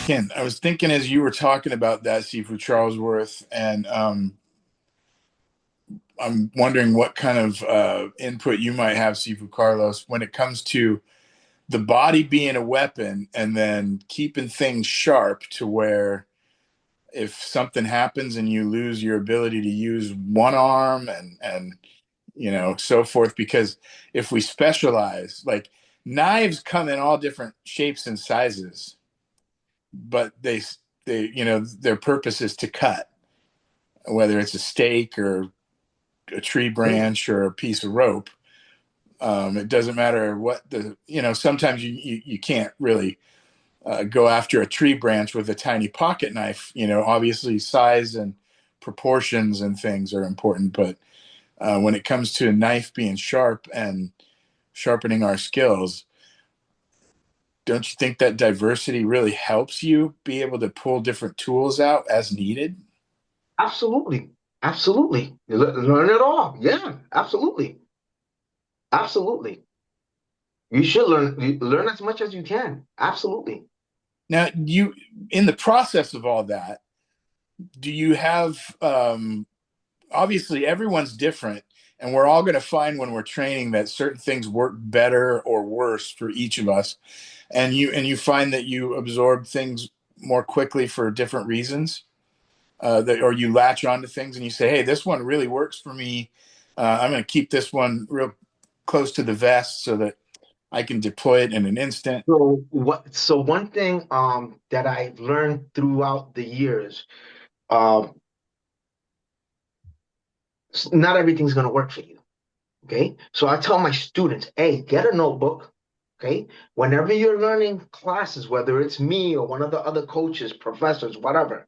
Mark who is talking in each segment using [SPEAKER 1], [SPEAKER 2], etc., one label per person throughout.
[SPEAKER 1] Ken, I was thinking as you were talking about that, Sifu Charlesworth, and I'm wondering what kind of input you might have, Sifu Carlos, when it comes to the body being a weapon and then keeping things sharp to where if something happens and you lose your ability to use one arm and so forth, because if we specialize, like knives come in all different shapes and sizes, but their purpose is to cut, whether it's a steak or a tree branch or a piece of rope. It doesn't matter what sometimes you can't really go after a tree branch with a tiny pocket knife. Obviously size and proportions and things are important, but when it comes to a knife being sharp and sharpening our skills, don't you think that diversity really helps you be able to pull different tools out as needed?
[SPEAKER 2] Absolutely. Absolutely. Learn it all. Yeah, absolutely. Absolutely. You should learn as much as you can. Absolutely.
[SPEAKER 1] Now, in the process of all that, do you have obviously everyone's different, and we're all going to find when we're training that certain things work better or worse for each of us, and you find that you absorb things more quickly for different reasons, or you latch onto things and you say, hey, this one really works for me. I'm going to keep this one real close to the vest so that I can deploy it in an instant.
[SPEAKER 2] So one thing that I've learned throughout the years, um not everything's going to work for you. Okay. So I tell my students, hey, get a notebook. Okay. Whenever you're learning classes, whether it's me or one of the other coaches, professors, whatever,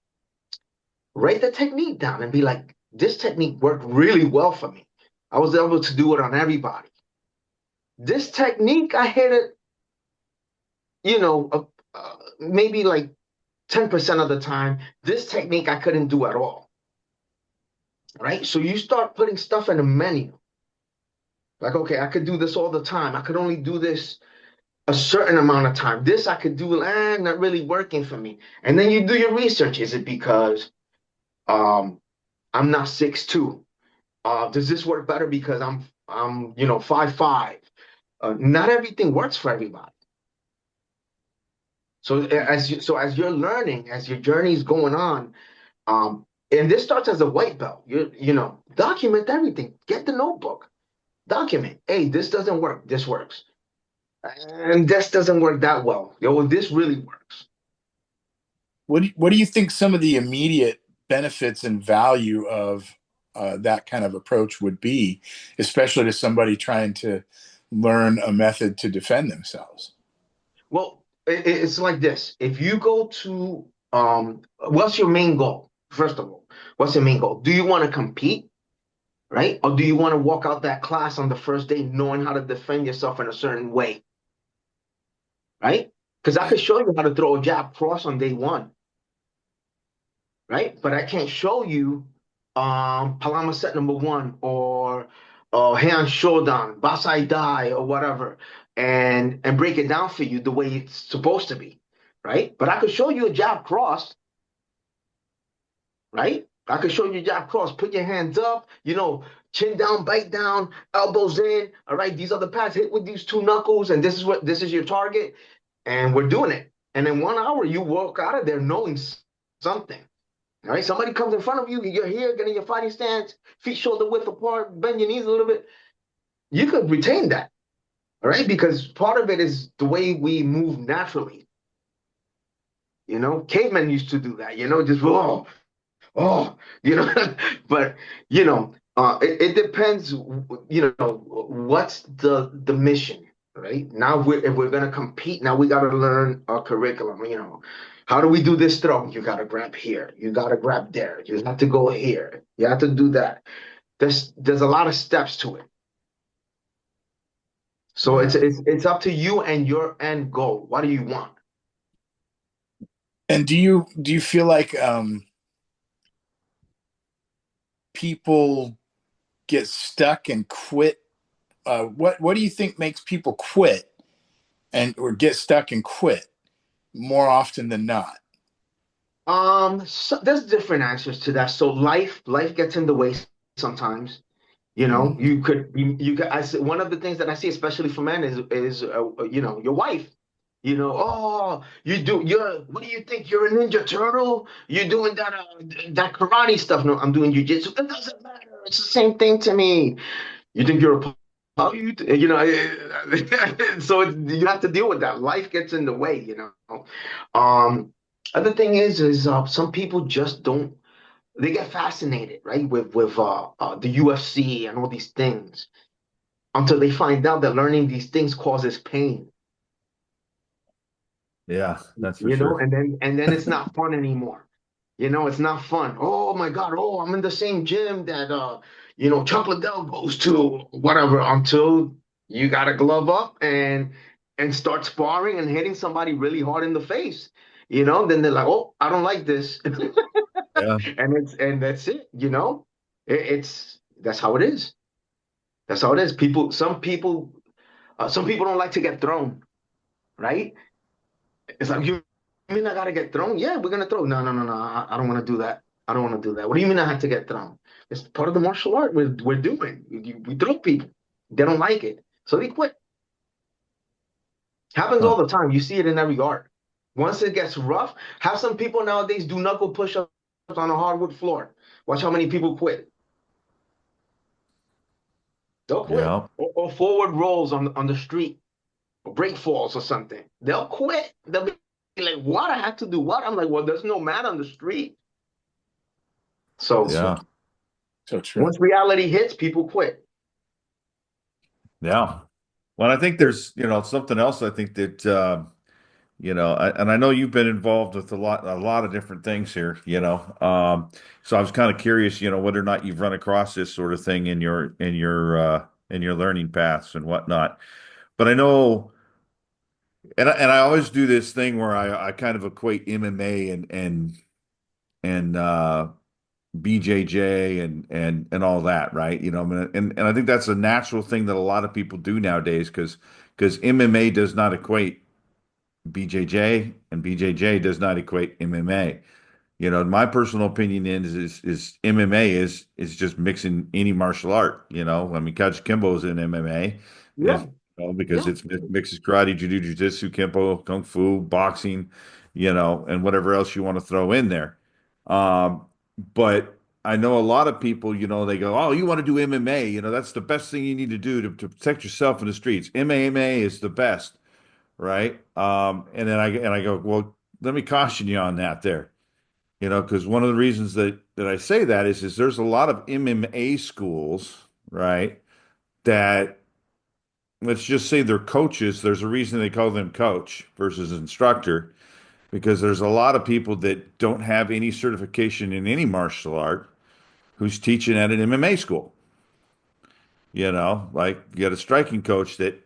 [SPEAKER 2] write the technique down and be like, this technique worked really well for me. I was able to do it on everybody. This technique, I hit it, maybe like 10% of the time. This technique I couldn't do at all. Right. So you start putting stuff in a menu. Like, okay, I could do this all the time. I could only do this a certain amount of time. This I could do, not really working for me. And then you do your research. Is it because um, I'm not 6'2"? Does this work better because I'm 5'5"? Not everything works for everybody. So as you're learning, as your journey is going on, and this starts as a white belt. Document everything. Get the notebook. Document. Hey, this doesn't work. This works. And this doesn't work that well. This really works.
[SPEAKER 1] What do you think some of the immediate benefits and value of that kind of approach would be, especially to somebody trying to learn a method to defend themselves?
[SPEAKER 2] Well, it's like this. If you go to, what's your main goal? First of all, what's your main goal? Do you want to compete, right? Or do you want to walk out that class on the first day knowing how to defend yourself in a certain way, right? Because I could show you how to throw a jab cross on day one, right? But I can't show you Palama set number one or Heian Shodan, Basai Dai or whatever, and break it down for you the way it's supposed to be, right? But I could show you a jab cross, right? I could show you a jab cross. Put your hands up, chin down, bite down, elbows in. All right, these are the pads. Hit with these two knuckles, and this is your target, and we're doing it. And in 1 hour, you walk out of there knowing something. All right, somebody comes in front of you, you're here, getting your fighting stance, feet shoulder width apart, bend your knees a little bit. You could retain that, all right, because part of it is the way we move naturally. Cavemen used to do that, just oh. But it depends. What's the mission, right? Now, if we're gonna compete, now we got to learn a curriculum. How do we do this throw? You got to grab here. You got to grab there. You have to go here. You have to do that. There's a lot of steps to it. So it's
[SPEAKER 1] Yeah.
[SPEAKER 2] it's up to you and your end goal. What do you want?
[SPEAKER 1] And do you feel like people get stuck and quit? What do you think makes people quit and or get stuck and quit more often than not?
[SPEAKER 2] So there's different answers to that. So life gets in the way sometimes. You know,
[SPEAKER 1] Mm.
[SPEAKER 2] I see, one of the things that I see, especially for men, is your wife. Oh, what do you think? You're a Ninja Turtle? You're doing that karate stuff. No, I'm doing jujitsu. That doesn't matter. It's the same thing to me. You think you're a so you have to deal with that. Life gets in the way. Um, other thing is some people just don't. They get fascinated, right, with the UFC and all these things until they find out that learning these things causes pain,
[SPEAKER 3] Yeah, that's for sure.
[SPEAKER 2] and then it's not fun anymore. It's not fun. Oh my God, oh, I'm in the same gym that Chuck Liddell goes to, whatever, until you gotta glove up and start sparring and hitting somebody really hard in the face. Then they're like, oh, I don't like this.
[SPEAKER 3] Yeah,
[SPEAKER 2] And that's it. That's how it is. That's how it is. Some people don't like to get thrown, right? It's like, you mean I gotta get thrown? Yeah, we're gonna throw. No, no, no, no. I don't want to do that. I don't want to do that. What do you mean I have to get thrown? It's part of the martial art we're doing. We throw people. They don't like it, so they quit. Happens
[SPEAKER 3] huh.
[SPEAKER 2] all the time. You see it in every art. Once it gets rough, have some people nowadays do knuckle push-ups on a hardwood floor. Watch how many people quit. They'll quit.
[SPEAKER 3] Yeah,
[SPEAKER 2] Or forward rolls on the street, or break falls or something. They'll quit. They'll be like, what? I have to do what? I'm like, well, there's no mat on the street. So
[SPEAKER 3] yeah,
[SPEAKER 1] So true.
[SPEAKER 2] once reality hits, people quit.
[SPEAKER 3] yeah. Well, I think there's, something else I think that and I know you've been involved with a lot of different things here, so I was kind of curious, whether or not you've run across this sort of thing in your learning paths and whatnot. But I know, and I always do this thing where I kind of equate MMA and BJJ and all that, right? I mean, and I think that's a natural thing that a lot of people do nowadays because MMA does not equate BJJ and BJJ does not equate MMA. My personal opinion is MMA is just mixing any martial art. I mean, Kajukenbo is in MMA,
[SPEAKER 2] Yeah,
[SPEAKER 3] is because
[SPEAKER 2] yeah.
[SPEAKER 3] it mixes karate, judo, jiu-jitsu, kempo, kung fu, boxing, and whatever else you want to throw in there. Um, but I know a lot of people, they go, "Oh, you want to do MMA? That's the best thing you need to do to protect yourself in the streets. MMA is the best." Right? And then I go, well, let me caution you on that there, because one of the reasons that I say that is there's a lot of MMA schools, right? That let's just say they're coaches. There's a reason they call them coach versus instructor, because there's a lot of people that don't have any certification in any martial art who's teaching at an MMA school. Like you got a striking coach that,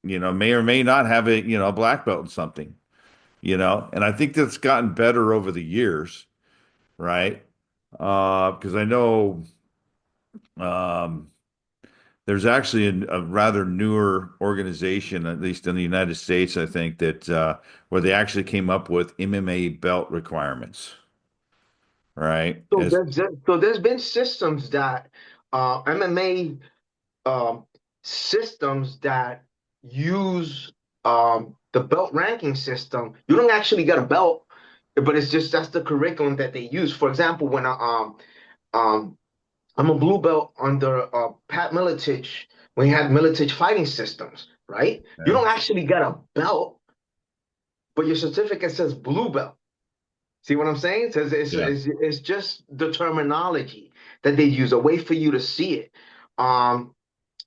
[SPEAKER 3] may or may not have a black belt in something. And I think that's gotten better over the years, right? Because I know um, there's actually a rather newer organization, at least in the United States, I think that where they actually came up with MMA belt requirements, right?
[SPEAKER 2] So there's been systems that MMA systems that use the belt ranking system. You don't actually get a belt, but it's just that's the curriculum that they use. For example, when um I'm a blue belt under Pat Miletich when he had Miletich fighting systems, right? You
[SPEAKER 3] Yeah.
[SPEAKER 2] don't actually get a belt, but your certificate says blue belt. See what I'm saying? It says
[SPEAKER 3] Yeah.
[SPEAKER 2] it's just the terminology that they use, a way for you to see it. Um,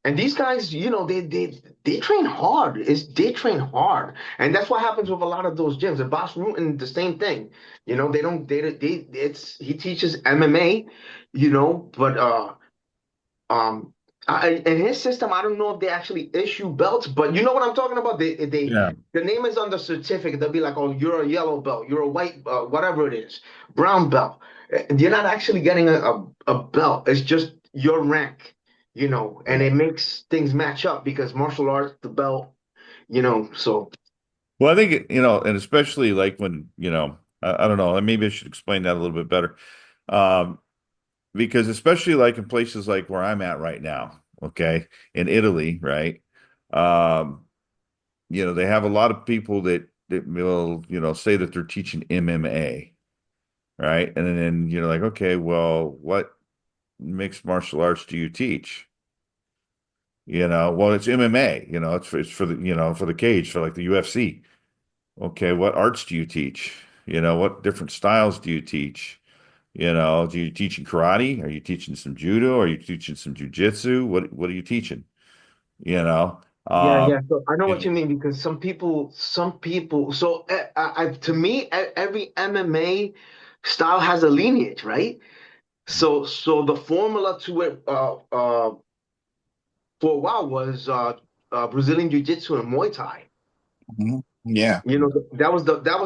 [SPEAKER 2] and these guys, they train hard. They train hard, and that's what happens with a lot of those gyms. And Boss Rutan, the same thing. They don't. They it's he teaches MMA, but um, in his system, I don't know if they actually issue belts, but you know what I'm talking about.
[SPEAKER 3] Yeah.
[SPEAKER 2] The name is on the certificate. They'll be like, "Oh, you're a yellow belt. You're a white, whatever it is, brown belt." And you're not actually getting a belt. It's just your rank, and
[SPEAKER 3] Yeah.
[SPEAKER 2] it makes things match up because martial arts, the belt, so
[SPEAKER 3] Well, I think, and especially like when, I don't know. Maybe I should explain that a little bit better. Um, because especially like in places like where I'm at right now, okay, in Italy, right? Um, they have a lot of people that will, say that they're teaching MMA, right? And then like, okay, well, what mixed martial arts do you teach? Well, it's MMA, it's for the, for the cage, for like the UFC. Okay, what arts do you teach? What different styles do you teach? Do you teaching karate? Are you teaching some judo? Are you teaching some jujitsu? What are you teaching? You know,
[SPEAKER 2] Yeah,
[SPEAKER 3] um,
[SPEAKER 2] yeah. So I know
[SPEAKER 3] you
[SPEAKER 2] what
[SPEAKER 3] know,
[SPEAKER 2] you mean because some people. So to me, every MMA style has a lineage, right? So the formula to it for a while was Brazilian Jiu-Jitsu and Muay Thai.
[SPEAKER 1] Mhm. Yeah.
[SPEAKER 2] You know, that was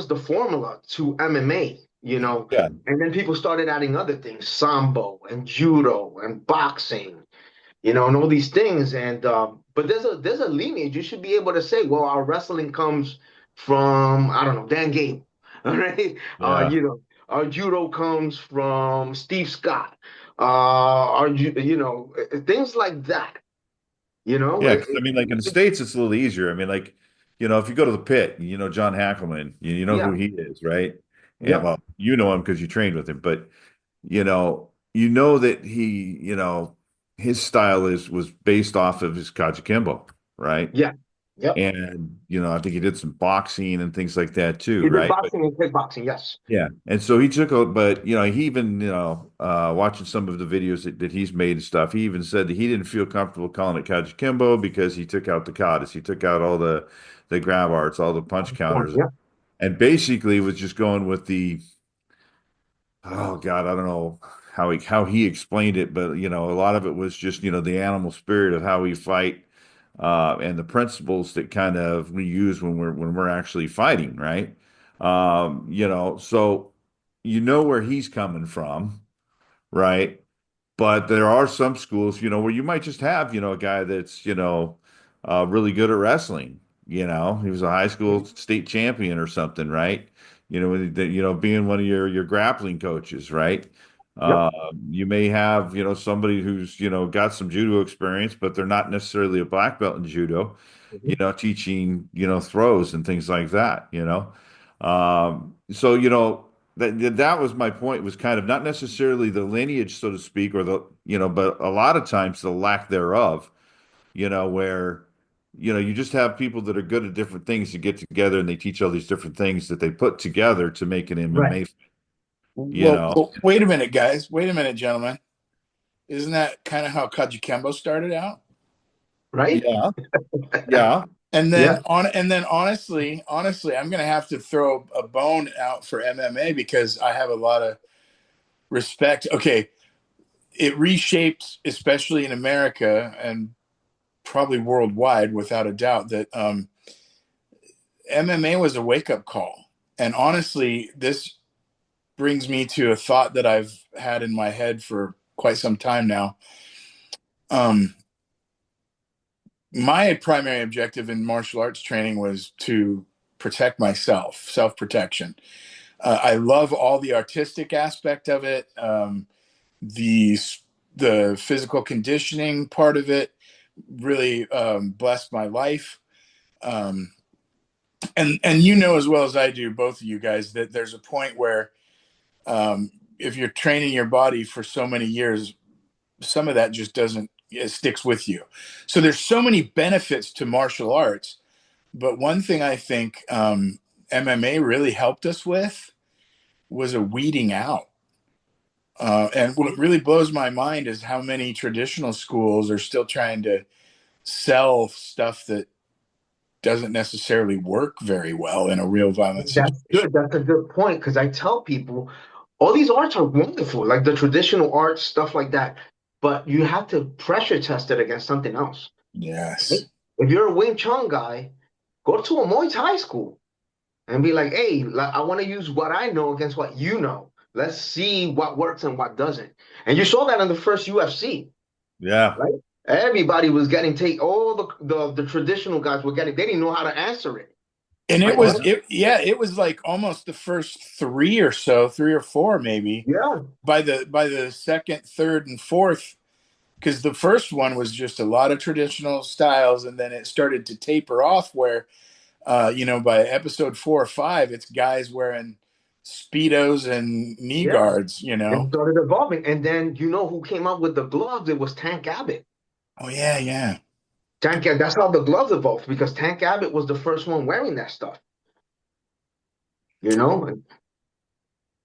[SPEAKER 2] the formula to MMA.
[SPEAKER 3] yeah,
[SPEAKER 2] And then people started adding other things, sambo and judo and boxing, and all these things. And but there's a lineage. You should be able to say, well, our wrestling comes from, I don't know, Dan Gable, all right?
[SPEAKER 3] yeah,
[SPEAKER 2] Our judo comes from Steve Scott. Things like that. You know,
[SPEAKER 3] yeah.
[SPEAKER 2] it,
[SPEAKER 3] 'Cause, I
[SPEAKER 2] it,
[SPEAKER 3] mean, like in the States, it's a little easier. I mean, like, if you go to the pit, John Hackleman, you know who
[SPEAKER 2] yeah,
[SPEAKER 3] he is, right? And
[SPEAKER 2] yeah,
[SPEAKER 3] well, you know him because you trained with him, but that he, his style was based off of his Kajukenbo, right?
[SPEAKER 2] yeah, yep.
[SPEAKER 3] And, I think he did some boxing and things like that too,
[SPEAKER 2] He did
[SPEAKER 3] right? But
[SPEAKER 2] boxing and kickboxing, yes.
[SPEAKER 3] yeah. And so he took a, but, he even, watching some of the videos that he's made and stuff, he even said that he didn't feel comfortable calling it Kajukenbo because he took out the katas, he took out all the grab arts, all the punch counters,
[SPEAKER 2] Yeah,
[SPEAKER 3] and basically was just going with the, oh God, I don't know how he explained it, but a lot of it was just the animal spirit of how we fight, and the principles that kind of we use when we're actually fighting, right? So where he's coming from, right? But there are some schools, where you might just have, a guy that's, really good at wrestling. He was a high school state champion or something, right? Being one of your grappling coaches, right?
[SPEAKER 2] yep.
[SPEAKER 3] Uh, you may have, somebody who's, got some judo experience, but they're not necessarily a black belt in judo,
[SPEAKER 2] Mhm.
[SPEAKER 3] teaching, throws and things like that. So, that was my point, was kind of not necessarily the lineage, so to speak, or but a lot of times the lack thereof, where, you just have people that are good at different things to get together and they teach all these different things that they put together to make an
[SPEAKER 2] Right,
[SPEAKER 3] MMA, you
[SPEAKER 1] Well,
[SPEAKER 3] know.
[SPEAKER 1] well, wait a minute, guys. Wait a minute, gentlemen. Isn't that kind of how Kajukenbo started out?
[SPEAKER 2] right?
[SPEAKER 3] Yeah, yeah,
[SPEAKER 2] Yeah,
[SPEAKER 1] And then honestly, I'm gonna have to throw a bone out for MMA because I have a lot of respect. Okay, it reshaped, especially in America and probably worldwide, without a doubt, that MMA was a wake up call. And honestly, this brings me to a thought that I've had in my head for quite some time now. Um, my primary objective in martial arts training was to protect myself, self protection. I love all the artistic aspect of it, the the physical conditioning part of it really blessed my life. Um, and as well as I do, both of you guys, that there's a point where if you're training your body for so many years, some of that just doesn't, it sticks with you. So there's so many benefits to martial arts, but one thing I think MMA really helped us with was a weeding out. And what really blows my mind is how many traditional schools are still trying to sell stuff that doesn't necessarily work very well in a real violent
[SPEAKER 2] that's
[SPEAKER 1] situation.
[SPEAKER 2] good. That's a good point because I tell people all these arts are wonderful, like the traditional arts, stuff like that. But you have to pressure test it against something else. Right?
[SPEAKER 1] Yes.
[SPEAKER 2] If you're a Wing Chun guy, go to a Muay Thai school and be like, hey, I want to use what I know against what you know. Let's see what works and what doesn't. And you saw that in the first UFC,
[SPEAKER 3] yeah,
[SPEAKER 2] right? Everybody was getting take all the traditional guys were getting, they didn't know how to answer it.
[SPEAKER 1] And
[SPEAKER 2] I
[SPEAKER 1] it was like almost the first three or so, three or four maybe.
[SPEAKER 2] yeah,
[SPEAKER 1] By the second, third, and fourth, because the first one was just a lot of traditional styles, and then it started to taper off where, by episode 4 or 5, it's guys wearing speedos and knee
[SPEAKER 2] yeah.
[SPEAKER 1] guards.
[SPEAKER 2] And started evolving. And then you know who came up with the gloves? It was Tank Abbott.
[SPEAKER 1] Oh yeah, yeah.
[SPEAKER 2] That's how the gloves evolved because Tank Abbott was the first one wearing that stuff. You know,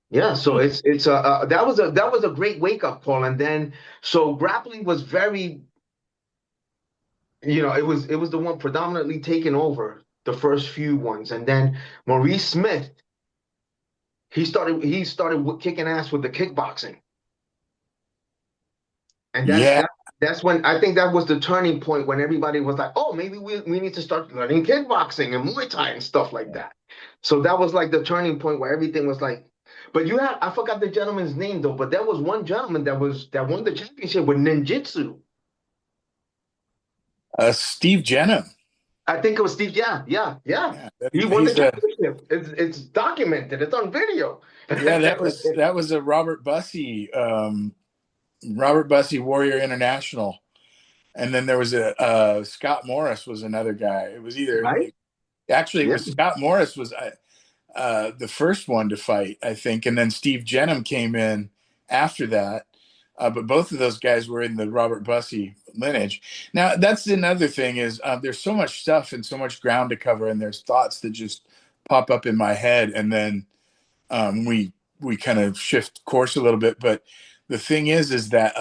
[SPEAKER 2] yeah. So it's that was a great wake up call. And then so grappling was very, it was the one predominantly taking over the first few ones, and then Maurice Smith he started kicking ass with the kickboxing, and
[SPEAKER 1] Yeah.
[SPEAKER 2] that's when I think that was the turning point when everybody was like, oh, maybe we need to start learning kickboxing and Muay Thai and stuff like that. So that was like the turning point where everything was like. But I forgot the gentleman's name though. But there was one gentleman that won the championship with ninjutsu.
[SPEAKER 1] Steve Jenham.
[SPEAKER 2] I think it was Steve. Yeah, yeah, yeah.
[SPEAKER 1] Yeah,
[SPEAKER 2] He won the
[SPEAKER 1] he's a
[SPEAKER 2] championship. It's documented. It's on video.
[SPEAKER 1] yeah. That was a Robert Bussey, Robert Bussy Warrior International, and then there was a Scott Morris was another guy. It was either
[SPEAKER 2] Right?
[SPEAKER 1] actually it
[SPEAKER 2] Yeah.
[SPEAKER 1] was Scott Morris was the first one to fight, I think, and then Steve Jenham came in after that. But both of those guys were in the Robert Bussey lineage. Now, that's another thing is there's so much stuff and so much ground to cover, and there's thoughts that just pop up in my head, and then we kind of shift course a little bit. But the thing is that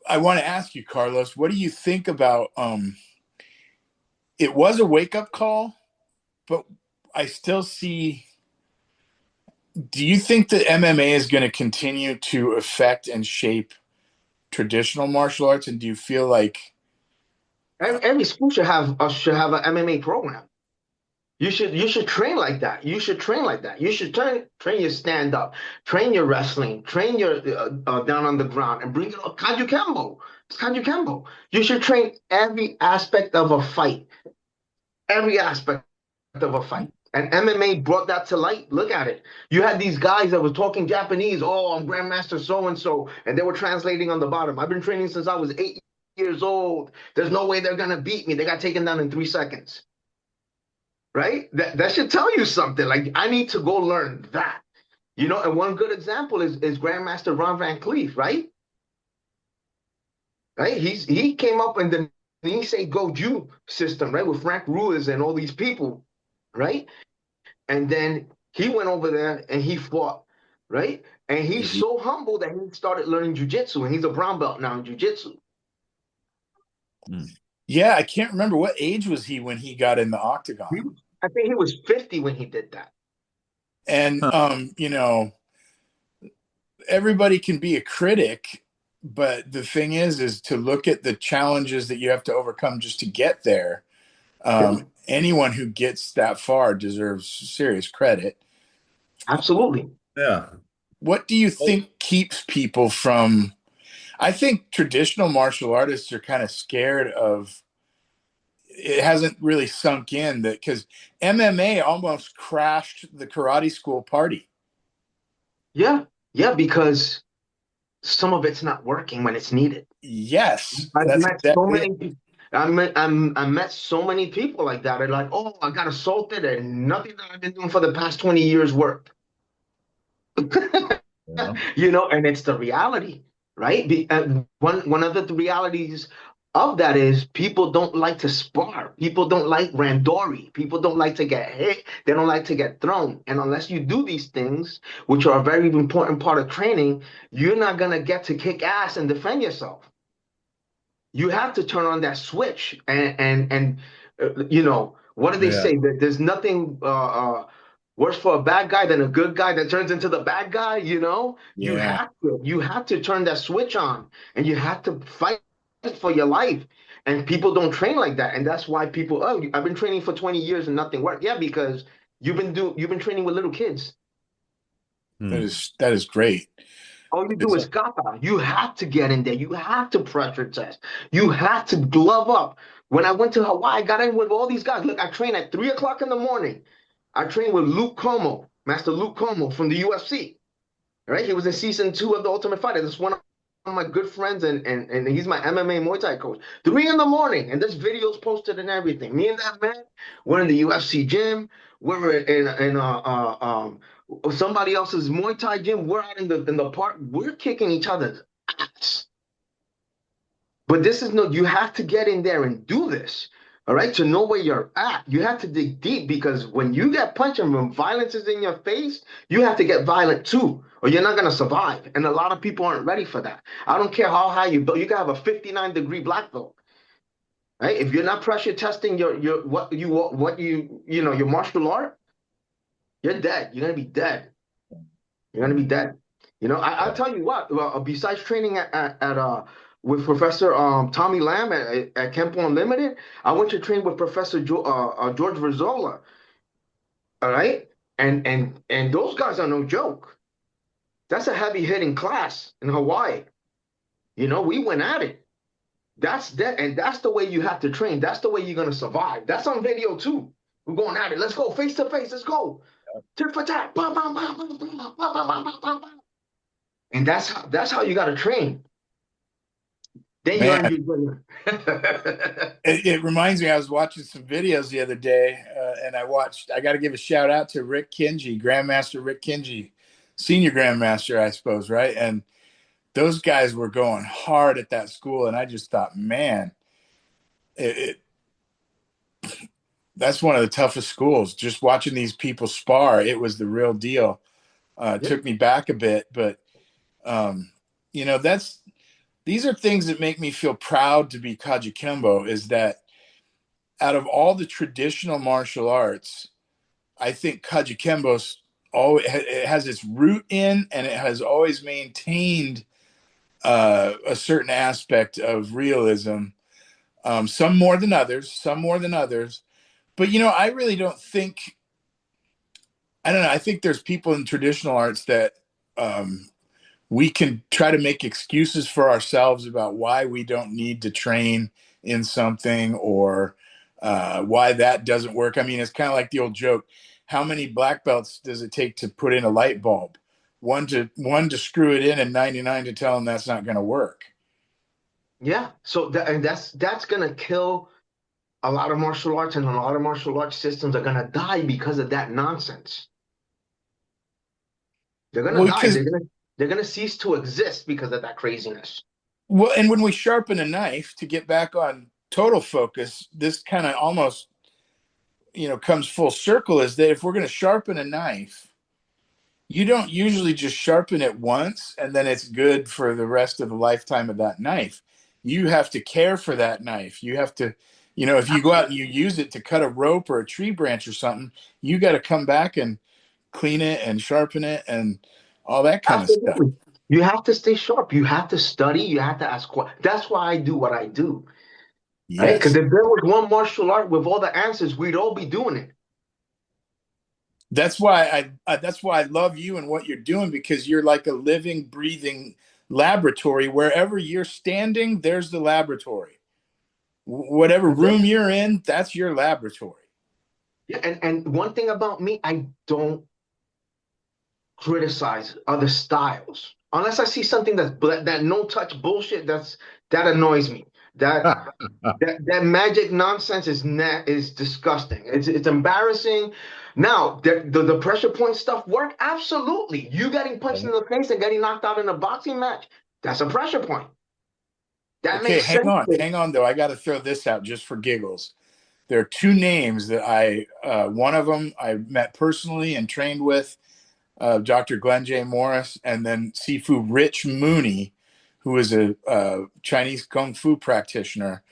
[SPEAKER 1] I want to ask you, Carlos, what do you think about? It was a wake up call, but I still see. Do you think that MMA is going to continue to affect and shape traditional martial arts? And do you feel like,
[SPEAKER 2] Every school should have an MMA program. You should train like that. You should train like that. You should train your stand up, train your wrestling, train your down on the ground, and bring it up. Kajukenbo. It's Kajukenbo. You should train every aspect of a fight. Every aspect of a fight. And MMA brought that to light. Look at it. You had these guys that were talking Japanese. Oh, I'm Grandmaster so and so, and they were translating on the bottom. I've been training since I was 8 years old. There's no way they're gonna beat me. They got taken down in 3 seconds. Right? That should tell you something. Like I need to go learn that. And one good example is Grandmaster Ron Van Cleef, right? Right? He came up in the Nisei Goju system, right, with Frank Ruiz and all these people, right? And then he went over there and he fought, right? And he's so humble that he started learning jujitsu, and he's a brown belt now in jujitsu.
[SPEAKER 1] yeah, I can't remember what age was he when he got in the octagon.
[SPEAKER 2] I think he was 50 when he did that.
[SPEAKER 1] And, everybody can be a critic, but the thing is to look at the challenges that you have to overcome just to get there. Anyone who gets that far deserves serious credit.
[SPEAKER 2] Absolutely.
[SPEAKER 3] Yeah.
[SPEAKER 1] What do you think keeps people from? I think traditional martial artists are kind of scared of. It hasn't really sunk in that because MMA almost crashed the karate school party.
[SPEAKER 2] Yeah, yeah, because some of it's not working when it's needed.
[SPEAKER 1] Yes,
[SPEAKER 2] I've
[SPEAKER 1] that's
[SPEAKER 2] met so
[SPEAKER 1] exactly it.
[SPEAKER 2] many. I met so many people like that. They're like, "Oh, I got assaulted, and nothing that I've been doing for the past 20 years worked."
[SPEAKER 3] Yeah.
[SPEAKER 2] And it's the reality, right? One of the realities of that is people don't like to spar. People don't like randori. People don't like to get hit. They don't like to get thrown. And unless you do these things, which are a very important part of training, you're not gonna get to kick ass and defend yourself. You have to turn on that switch and what do they
[SPEAKER 3] Yeah.
[SPEAKER 2] say? That there's nothing worse for a bad guy than a good guy that turns into the bad guy. You
[SPEAKER 1] Yeah,
[SPEAKER 2] have to turn that switch on, and you have to fight for your life. And people don't train like that, and that's why people. Oh, I've been training for 20 years and nothing worked. Yeah, because you've been training with little kids.
[SPEAKER 1] that is great.
[SPEAKER 2] All you do
[SPEAKER 1] It's,
[SPEAKER 2] is kata. You have to get in there. You have to pressure test. You have to glove up. When I went to Hawaii, I got in with all these guys. Look, I train at 3 o'clock in the morning. I trained with Luke Como, Master Luke Como from the UFC. Right? He was in season 2 of The Ultimate Fighter. This is one of my good friends, and he's my MMA Muay Thai coach. 3 in the morning, and this video's posted and everything. Me and that man, we're in the UFC gym. We're in somebody else's Muay Thai gym. We're out in the park. We're kicking each other's ass. But this is no, you have to get in there and do this, all right, to know where you're at. You have to dig deep because when you get punched and when violence is in your face, you have to get violent too, or you're not going to survive. And a lot of people aren't ready for that. I don't care how high you build, you can have a 59-degree black belt, right? If you're not pressure testing your your martial art, you're dead. You're going to be dead. You're going to be dead. I'll tell you what, besides training with Professor Tommy Lamb at Kenpo Unlimited, I went to train with Professor George Verzola. All right, and those guys are no joke. That's a heavy hitting class in Hawaii. We went at it. That's that, and that's the way you have to train. That's the way you're gonna survive. That's on video too. We're going at it. Let's go face to face. Let's go. Tit for tat. Bam, bam, bam, bam, bam, bam, bam, bam, bam, bam. And that's how you got to train. Then you earn your
[SPEAKER 1] it reminds me, I was watching some videos the other day, and I got to give a shout out to Rick Kinji, Grandmaster Rick Kinji, senior Grandmaster, I suppose, right? And those guys were going hard at that school, and I just thought, man, that's one of the toughest schools. Just watching these people spar, it was the real deal. It took me back a bit, but these are things that make me feel proud to be Kajukenbo, is that out of all the traditional martial arts, I think Kajukenbo's always it has its root in, and it has always maintained a certain aspect of realism. Some more than others. But I really don't think. I don't know. I think there's people in traditional arts that we can try to make excuses for ourselves about why we don't need to train in something, or why that doesn't work. I mean, it's kind of like the old joke: how many black belts does it take to put in a light bulb? One to screw it in, and 99 to tell them that's not going to work.
[SPEAKER 2] Yeah. So that's gonna kill a lot of martial arts, and a lot of martial arts systems are gonna die because of that nonsense. They're gonna die. They're gonna cease to exist because of that craziness.
[SPEAKER 1] Well, and when we sharpen a knife, to get back on total focus, this kind of almost comes full circle, is that if we're going to sharpen a knife, you don't usually just sharpen it once and then it's good for the rest of the lifetime of that knife. You have to care for that knife. You have to, if you go out and you use it to cut a rope or a tree branch or something, you got to come back and clean it and sharpen it and all that kind of stuff.
[SPEAKER 2] You have to stay sharp. You have to study. You have to ask questions. That's why I do what I do.
[SPEAKER 1] Yes.
[SPEAKER 2] Right? Because if there was one martial art with all the answers, we'd all be doing it.
[SPEAKER 1] That's why I love you and what you're doing, because you're like a living, breathing laboratory. Wherever you're standing, there's the laboratory. Whatever room you're in, that's your laboratory.
[SPEAKER 2] Yeah, and one thing about me, I don't criticize other styles unless I see something that no touch bullshit. That annoys me. That magic nonsense is disgusting. It's embarrassing. Now, the pressure point stuff work? Absolutely. You getting punched in the face and getting knocked out in a boxing match, that's a pressure point. That makes sense.
[SPEAKER 1] Hang on, though. I got to throw this out just for giggles. There are two names that one of them I met personally and trained with, Dr. Glenn J. Morris, and then Sifu Rich Mooney, who is a Chinese Kung Fu practitioner.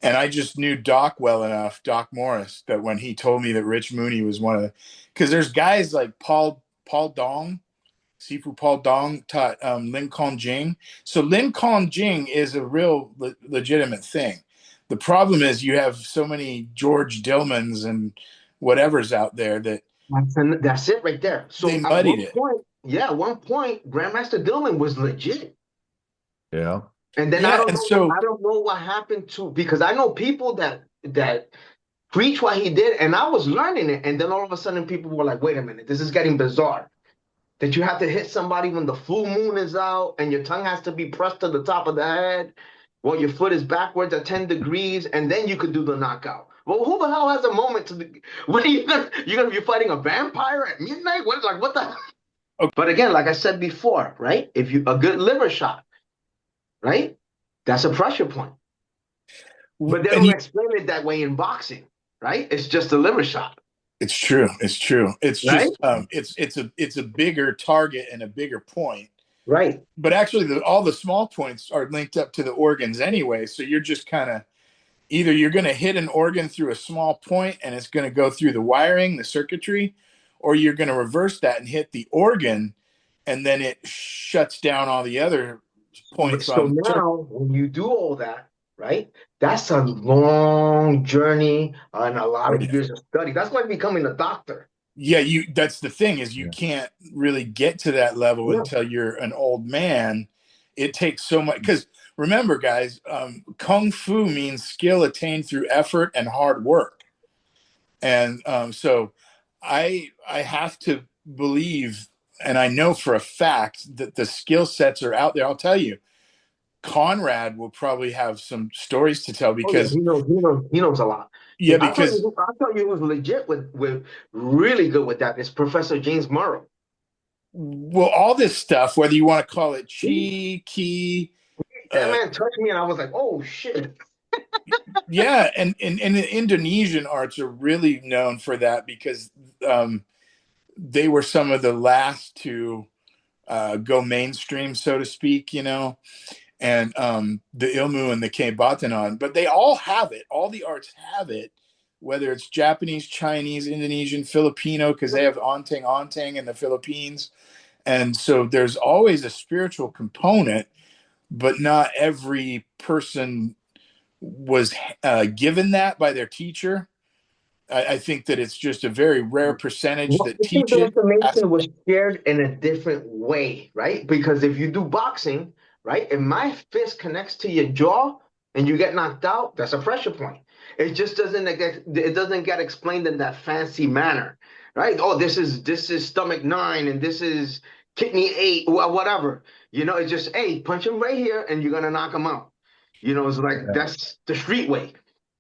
[SPEAKER 1] And I just knew Doc well enough, Doc Morris, that when he told me that Rich Mooney was one of the, because there's guys like Paul Dong, Sifu Paul Dong taught Lin Kong Jing. So Lin Kong Jing is a real legitimate thing. The problem is you have so many George Dillmans and whatever's out there that
[SPEAKER 2] that's it right there. So
[SPEAKER 1] they muddied it.
[SPEAKER 2] At one point, Grandmaster Dillman was legit.
[SPEAKER 3] Yeah.
[SPEAKER 2] And then
[SPEAKER 1] Yeah, and so
[SPEAKER 2] I don't know what happened to, because I know people that preach what he did, and I was learning it, and then all of a sudden people were like, wait a minute, this is getting bizarre. That you have to hit somebody when the full moon is out, and your tongue has to be pressed to the top of the head, while your foot is backwards at 10 degrees, and then you could do the knockout. Well, who the hell has a moment to be, when you're gonna be fighting a vampire at midnight? What the?
[SPEAKER 1] okay,
[SPEAKER 2] But again, like I said before, right? If you a good liver shot, right? That's a pressure point. But they
[SPEAKER 1] and
[SPEAKER 2] don't explain it that way in boxing, right? It's just a liver shot,
[SPEAKER 1] it's true. It's true. It's
[SPEAKER 2] right?
[SPEAKER 1] just it's a bigger target and a bigger point.
[SPEAKER 2] Right.
[SPEAKER 1] But actually, all the small points are linked up to the organs anyway. So you're just kind of either you're going to hit an organ through a small point and it's going to go through the wiring, the circuitry, or you're going to reverse that and hit the organ, and then it shuts down all the other points
[SPEAKER 2] So
[SPEAKER 1] on the circuit.
[SPEAKER 2] now, when you do all that, right, that's a long journey and a lot
[SPEAKER 1] Oh,
[SPEAKER 2] of
[SPEAKER 1] yeah.
[SPEAKER 2] years of study. That's like becoming a doctor.
[SPEAKER 1] Yeah, that's the thing is you
[SPEAKER 3] Yeah.
[SPEAKER 1] can't really get to that level
[SPEAKER 2] Yeah.
[SPEAKER 1] until you're an old man. It takes so much because remember, guys, kung fu means skill attained through effort and hard work. And so I have to believe, and I know for a fact that the skill sets are out there. I'll tell you, Conrad will probably have some stories to tell
[SPEAKER 2] Oh yeah,
[SPEAKER 1] because
[SPEAKER 2] he knows a lot.
[SPEAKER 1] yeah, because
[SPEAKER 2] I'll tell you who's legit with really good with that is Professor James Morrow.
[SPEAKER 1] well, all this stuff, whether you want to call it chi, ki,
[SPEAKER 2] That
[SPEAKER 1] uh,
[SPEAKER 2] man touched me and I was like, oh shit.
[SPEAKER 1] yeah, and the Indonesian arts are really known for that because they were some of the last to go mainstream, so to speak, and the ilmu and the kebatanan, but they all have it. All the arts have it, whether it's Japanese, Chinese, Indonesian, Filipino, because they have onteng onteng in the Philippines, and so there's always a spiritual component, but not every person was given that by their teacher. I think that it's just a very rare percentage
[SPEAKER 2] Well,
[SPEAKER 1] that
[SPEAKER 2] I think
[SPEAKER 1] teach
[SPEAKER 2] the
[SPEAKER 1] it.
[SPEAKER 2] information was shared in a different way, right? Because if you do boxing, right, if my fist connects to your jaw and you get knocked out, that's a pressure point. It doesn't get explained in that fancy manner, right? Oh, this is stomach 9 and this is kidney 8, whatever. It's just hey, punch him right here and you're gonna knock him out. It's like
[SPEAKER 3] Yeah.
[SPEAKER 2] that's the street way.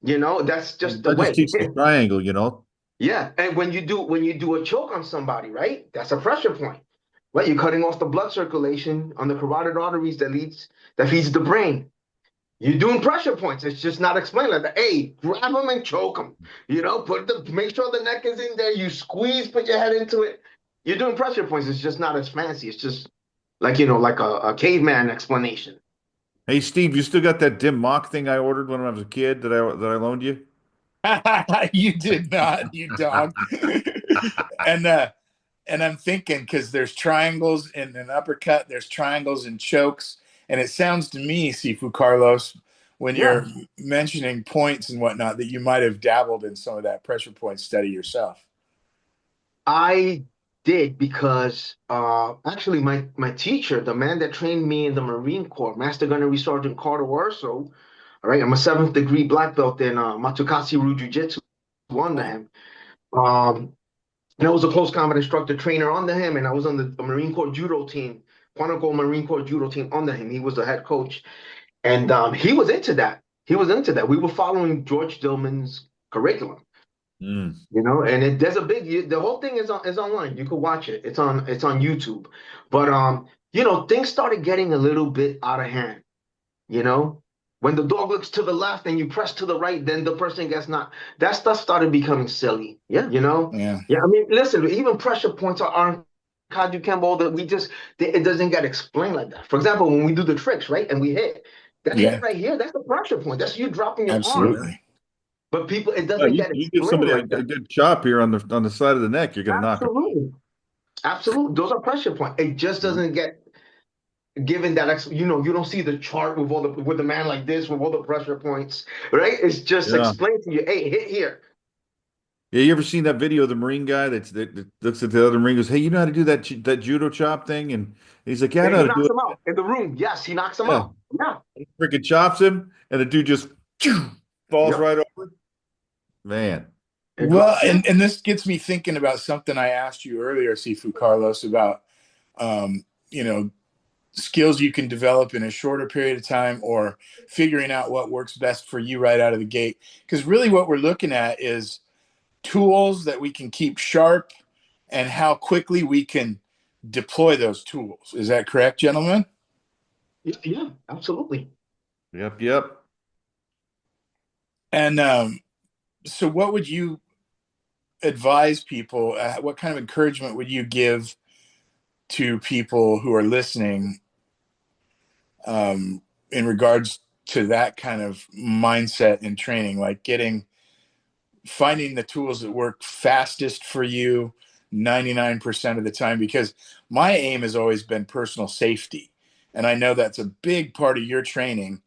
[SPEAKER 2] That's just the
[SPEAKER 3] I just
[SPEAKER 2] way.
[SPEAKER 3] teach the triangle.
[SPEAKER 2] Yeah, and when you do a choke on somebody, right? That's a pressure point. Right? You're cutting off the blood circulation on the carotid arteries that feeds the brain. You're doing pressure points. It's just not explained like that. Hey, grab them and choke them. Make sure the neck is in there. You squeeze, put your head into it. You're doing pressure points. It's just not as fancy. It's just like a caveman explanation.
[SPEAKER 3] Hey, Steve, you still got that dim mock thing I ordered when I was a kid that I loaned you?
[SPEAKER 1] You did not, you dog. and and I'm thinking because there's triangles in an uppercut, there's triangles in chokes, and it sounds to me, Sifu Carlos, when
[SPEAKER 2] Yeah.
[SPEAKER 1] you're mentioning points and whatnot, that you might have dabbled in some of that pressure point study yourself.
[SPEAKER 2] I did because actually my teacher, the man that trained me in the Marine Corps, Master Gunnery Sergeant Carter Warso, all right, I'm a seventh degree black belt in Matsukatsu Jiu-Jitsu under
[SPEAKER 1] Oh,
[SPEAKER 2] him. And I was a close combat instructor trainer under him, and I was on the Marine Corps Judo team, Quantico Marine Corps Judo team under him. He was the head coach, and he was into that. He was into that. We were following George Dillman's curriculum.
[SPEAKER 3] Mm.
[SPEAKER 2] And there's the whole thing is online. You can watch it. It's on YouTube. But things started getting a little bit out of hand. You know, when the dog looks to the left and you press to the right, then the person gets not. That stuff started becoming silly.
[SPEAKER 1] yeah, yeah,
[SPEAKER 2] Yeah. I mean, listen, even pressure points aren't Kajukenbo that it doesn't get explained like that. For example, when we do the tricks, right, and we hit that hit
[SPEAKER 1] yeah,
[SPEAKER 2] right here, that's the pressure point. That's you dropping your arm.
[SPEAKER 3] Yeah.
[SPEAKER 1] absolutely.
[SPEAKER 2] But people, it
[SPEAKER 3] Well,
[SPEAKER 2] doesn't get
[SPEAKER 3] you give
[SPEAKER 2] explained
[SPEAKER 3] somebody a
[SPEAKER 2] like that.
[SPEAKER 3] good chop here on the side of the neck, you're going to knock them out.
[SPEAKER 2] Absolutely. Absolutely. Those are pressure points. It just
[SPEAKER 3] Mhm.
[SPEAKER 2] doesn't get given that you don't see the chart with the man like this with all the pressure points, right? It's just
[SPEAKER 3] Yeah.
[SPEAKER 2] explained to you, hey, hit here.
[SPEAKER 3] Yeah, you ever seen that video of the Marine guy that looks at the other Marine, goes, "Hey, you know how to do that judo chop thing?" And he's like, "Yeah, I
[SPEAKER 2] And
[SPEAKER 3] know how
[SPEAKER 2] he
[SPEAKER 3] to do
[SPEAKER 2] knocks
[SPEAKER 3] it."
[SPEAKER 2] him out in the room. Yes, he knocks him
[SPEAKER 3] Yeah.
[SPEAKER 2] out. Yeah.
[SPEAKER 3] Freaking chops him, and the dude just falls
[SPEAKER 2] Yep.
[SPEAKER 3] right over. Man.
[SPEAKER 2] It
[SPEAKER 1] Well,
[SPEAKER 2] goes. Yeah.
[SPEAKER 1] and this gets me thinking about something I asked you earlier, Sifu Carlos, about you know, skills you can develop in a shorter period of time or figuring out what works best for you right out of the gate. Because really what we're looking at is tools that we can keep sharp and how quickly we can deploy those tools. Is that correct, gentlemen?
[SPEAKER 2] Yeah. Yeah. Absolutely.
[SPEAKER 3] Yep, yep.
[SPEAKER 1] And so, what would you advise people? What kind of encouragement would you give to people who are listening in regards to that kind of mindset and training, like finding the tools that work fastest for you 99% of the time? Because my aim has always been personal safety. And I know that's a big part of your training,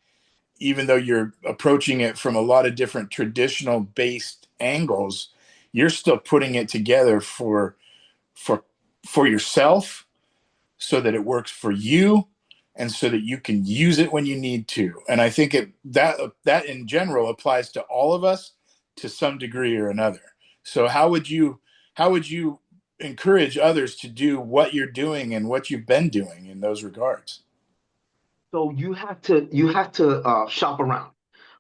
[SPEAKER 1] even though you're approaching it from a lot of different traditional based angles, you're still putting it together for for yourself so that it works for you and so that you can use it when you need to. And I think that in general applies to all of us to some degree or another. So how would you encourage others to do what you're doing and what you've been doing in those regards?
[SPEAKER 2] So you have to shop around.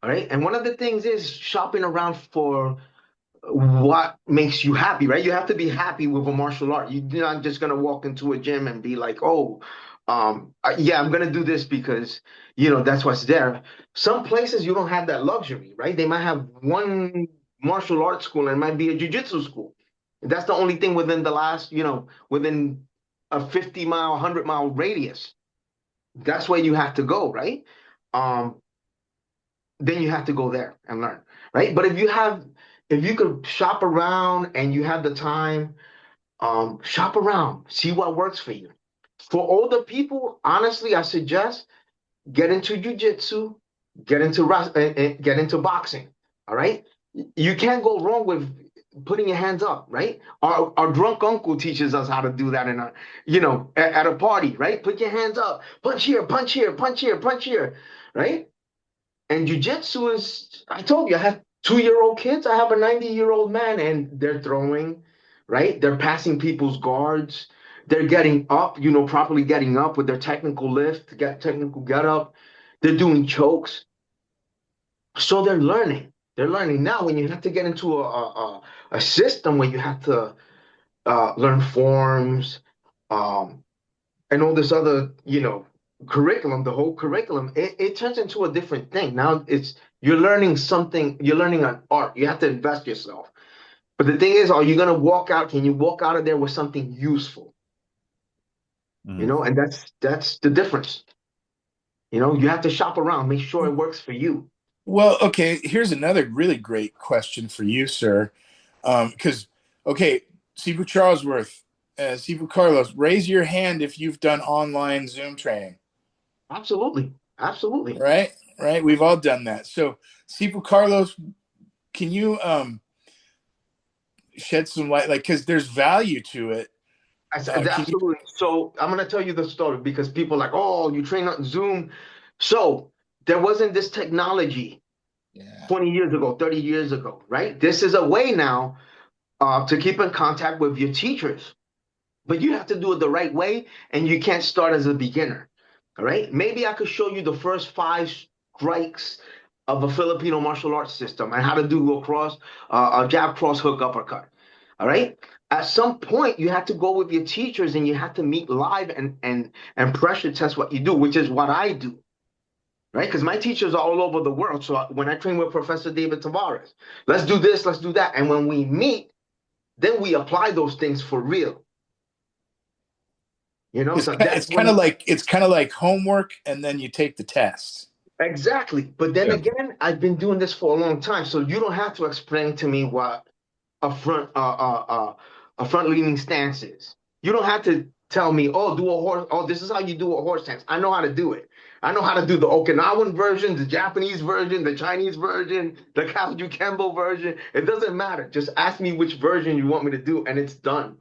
[SPEAKER 2] All right. And one of the things is shopping around for what makes you happy, right? You have to be happy with a martial art. You're not just gonna walk into a gym and be like, oh, yeah, I'm gonna do this because that's what's there. Some places you don't have that luxury, right? They might have one martial arts school and it might be a jiu-jitsu school. That's the only thing within the last, within a 50-mile, 100-mile radius. That's where you have to go, right? Um, then you have to go there and learn, right? But if you could shop around and you have the time, shop around, see what works for you. For older people, honestly, I suggest get into jujitsu, get into boxing. All right, you can't go wrong with putting your hands up, right? Our drunk uncle teaches us how to do that in at a party, right? Put your hands up, punch here, punch here, punch here, punch here, right? And jujitsu is, I told you, I have 2-year-old kids. I have a 90-year-old man, and they're throwing, right? They're passing people's guards. They're getting up, properly getting up with their technical lift, get technical get up. They're doing chokes. So they're learning. They're learning now. When you have to get into a system where you have to learn forms, um, and all this other, curriculum, the whole curriculum, it turns into a different thing. Now you're learning something, you're learning an art. You have to invest yourself. But the thing is, are you gonna walk out? Can you walk out of there with something useful?
[SPEAKER 3] Mm.
[SPEAKER 2] And that's the difference. You have to shop around, make sure it works for you.
[SPEAKER 1] Well, okay, here's another really great question for you, sir. Because, okay, Sifu Charlesworth, Sifu Carlos, raise your hand if you've done online Zoom training.
[SPEAKER 2] Absolutely. Absolutely.
[SPEAKER 1] Right? Right? We've all done that. So, Sifu Carlos, can you shed some light? Like, because there's value to it.
[SPEAKER 2] I said
[SPEAKER 1] Can you?
[SPEAKER 2] absolutely. So I'm gonna tell you the story because people are like, oh, you train on Zoom. So there wasn't this technology
[SPEAKER 1] Yeah.
[SPEAKER 2] 20 years ago, 30 years ago, right? This is a way now to keep in contact with your teachers, but you have to do it the right way, and you can't start as a beginner. All right. Maybe I could show you the first 5 strikes of a Filipino martial arts system and how to do a jab, cross, hook, uppercut. All right. At some point, you have to go with your teachers and you have to meet live and pressure test what you do, which is what I do. Right? Because my teachers are all over the world. So when I train with Professor David Tavares, let's do this, let's do that. And when we meet, then we apply those things for real.
[SPEAKER 1] It's
[SPEAKER 2] So that's when
[SPEAKER 1] it's kind of like homework, and then you take the test.
[SPEAKER 2] exactly. But then
[SPEAKER 3] Yeah.
[SPEAKER 2] again, I've been doing this for a long time, so you don't have to explain to me what a front a front leaning stance is. You don't have to tell me, oh, do a horse. Oh, this is how you do a horse stance. I know how to do it. I know how to do the Okinawan version, the Japanese version, the Chinese version, the Kajukenbo version. It doesn't matter. Just ask me which version you want me to do, and it's done.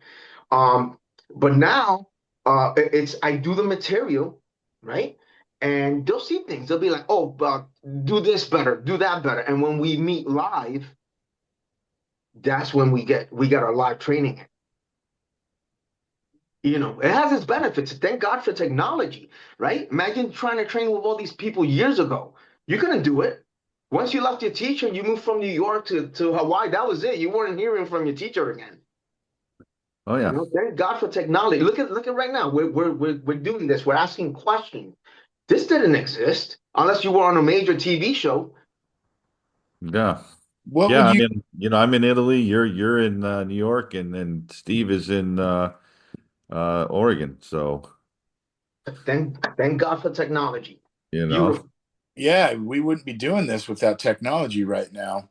[SPEAKER 2] But now it's I do the material, right? and they'll see things. They'll be like, oh, but do this better, do that better. And when we meet live, that's when we get our live training. It has its benefits. Thank God for technology, right? Imagine trying to train with all these people years ago. You couldn't do it. Once you left your teacher, you moved from New York to Hawaii. That was it. You weren't hearing from your teacher again.
[SPEAKER 3] Oh yeah.
[SPEAKER 2] Thank God for technology. Look at right now. We're doing this. We're asking questions. This didn't exist unless you were on a major TV show.
[SPEAKER 3] Yeah.
[SPEAKER 1] What
[SPEAKER 3] Yeah,
[SPEAKER 1] would
[SPEAKER 3] I
[SPEAKER 1] you
[SPEAKER 3] mean, I'm in Italy, you're in New York, and then Steve is in Oregon. So,
[SPEAKER 2] Thank God for technology.
[SPEAKER 3] you know,
[SPEAKER 2] Beautiful.
[SPEAKER 1] yeah, we wouldn't be doing this without technology right now.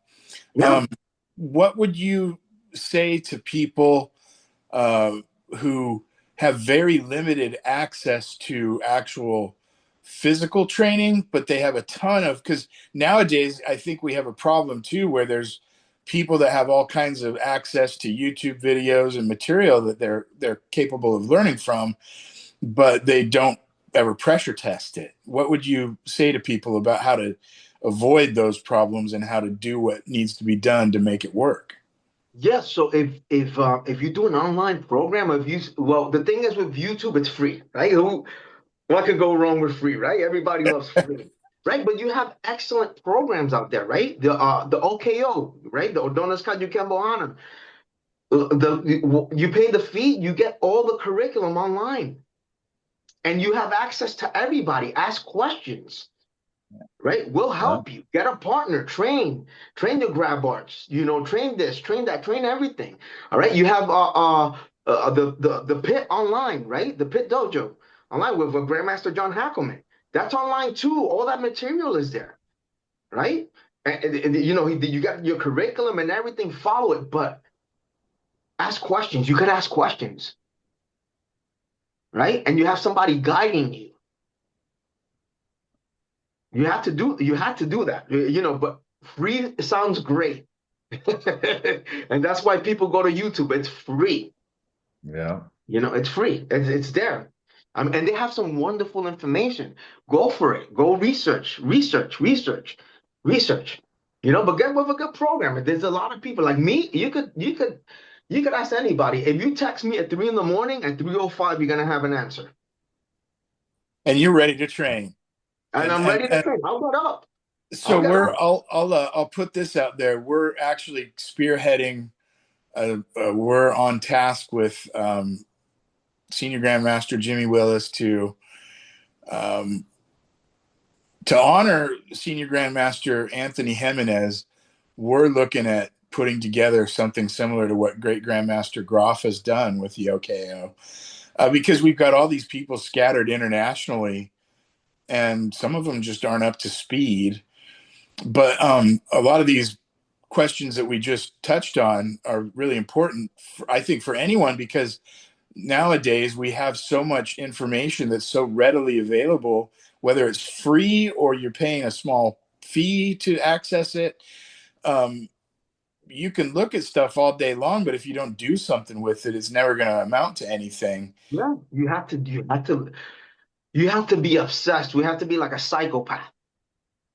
[SPEAKER 2] Yeah.
[SPEAKER 1] Um, what would you say to people uh, who have very limited access to actual physical training, but they have a ton of, because nowadays I think we have a problem too, where there's people that have all kinds of access to YouTube videos and material that they're capable of learning from, but they don't ever pressure test it. What would you say to people about how to avoid those problems and how to do what needs to be done to make it work?
[SPEAKER 2] Yes. So if you do an online program the thing is with YouTube, it's free, right? What could go wrong with free, right? Everybody loves free, right? But you have excellent programs out there, right? The OKO, right? The Odonas Kajukenbo. You pay the fee, you get all the curriculum online, and you have access to everybody. Ask questions, right? We'll
[SPEAKER 3] yeah,
[SPEAKER 2] help you. Get a partner, train the grab arts, train this, train that, train everything. All right. You have the pit online, right? The pit dojo online with Grandmaster John Hackleman. That's online too. All that material is there, right? You got your curriculum and everything, follow it, but ask questions. You could ask questions, right? And you have somebody guiding you. You have to do that, but free sounds great. And that's why people go to YouTube. It's free.
[SPEAKER 3] yeah.
[SPEAKER 2] It's free. It's there. And they have some wonderful information. Go for it. Go research, research, research, research. But get with a good program. There's a lot of people like me. You could ask anybody. If you text me at 3 in the morning, at 3:05, you're gonna have an answer.
[SPEAKER 1] And you're ready to train.
[SPEAKER 2] And
[SPEAKER 1] And
[SPEAKER 2] I'm
[SPEAKER 1] and
[SPEAKER 2] ready to
[SPEAKER 1] and
[SPEAKER 2] train. I'll get up. I'll
[SPEAKER 1] so
[SPEAKER 2] get up.
[SPEAKER 1] I'll put this out there. We're actually spearheading. We're on task with Senior Grandmaster Jimmy Willis um, to honor Senior Grandmaster Anthony Jimenez. We're looking at putting together something similar to what Great Grandmaster Groff has done with the OKO, because we've got all these people scattered internationally, and some of them just aren't up to speed. But a lot of these questions that we just touched on are really important, I think, for anyone, because nowadays we have so much information that's so readily available, whether it's free or you're paying a small fee to access it. Um, you can look at stuff all day long, but if you don't do something with it, it's never going to amount to anything.
[SPEAKER 2] Yeah, you have to be obsessed. We have to be like a psychopath.